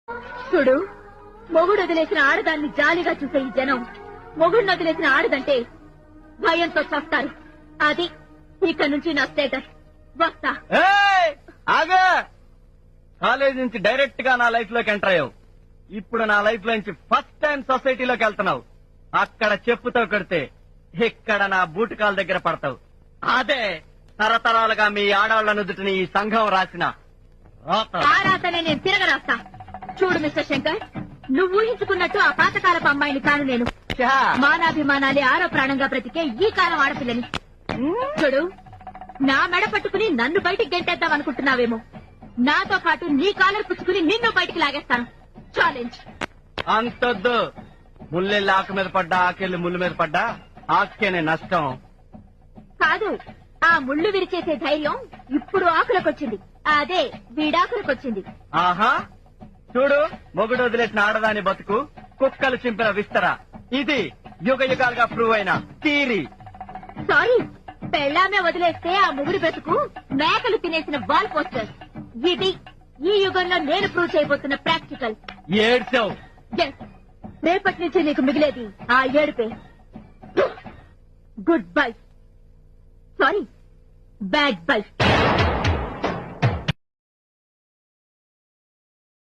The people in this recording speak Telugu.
చూడు, మొగుడు వదిలేసిన ఆడదాన్ని జాలిగా చూసే ఈ జనం మొగుడిని వదిలేసిన ఆడదంటే భయంతో చస్తారు. అది ఇక నుంచి నా స్టేటస్. వస్తా. ఆగా కాలేజ్ నుంచి డైరెక్ట్ గా నా లైఫ్ లోకి ఎంటర్ అయ్యావు. ఇప్పుడు నా లైఫ్ లో నుంచి ఫస్ట్ టైం సొసైటీలోకి వెళ్తున్నావు. అక్కడ చెప్పుతో కొడితే ఇక్కడ నా బూటకాల దగ్గర పడతావు. అదే తరతరాలుగా మీ ఆడవాళ్ల నుదుటిని ఈ సంఘం రాసిన రాత. ఆ రాతనే నేను తిరగరాస్తా. చూడు మిస్టర్ శంకర్, నువ్వు ఊహించుకున్నట్టు ఆ పాతకాలపు అమ్మాయిని కాను నేను. మానాభిమానాలే ఆరో ప్రాణంగా బ్రతికే ఈ కాలం ఆడపిల్లని. చూడు, నా మెడ పట్టుకుని నన్ను బయటికి గెంటేద్దాం అనుకుంటున్నావేమో. నాతో పాటు నీ కాలర్ పుచ్చుకుని నిన్ను బయటికి లాగేస్తాను. ఛాలెంజ్. అంతొద్దు. ముల్లెళ్ళి ఆకు మీద పడ్డా, ఆకెళ్ళి ముళ్ళు మీద పడ్డా ఆకేనే నష్టం. కాదు, ఆ ముళ్ళు విరిచేసే ధైర్యం ఇప్పుడు ఆకులకొచ్చింది. అదే వీడాకులకొచ్చింది. ఆహా, చూడు, మొగుడు వదిలేసిన ఆడదాని బతుకు కుక్కలు చింపిన విస్తర. ఇది యుగ యుగాలుగా ప్రూవ్ అయిన థియరీ. సారీ, పెళ్ళామే వదిలేస్తే ఆ ముగుడి బ్రతుకు మేకలు తినేసిన వాల్ పోస్టర్. ఇది ఈ యుగంలో నేను ప్రూవ్ చేయబోతున్న ప్రాక్టికల్. ఏడ్చావు. రేపటి నుంచి నీకు మిగిలేది ఆ ఏడుపే. Good bye. Sorry, bad by.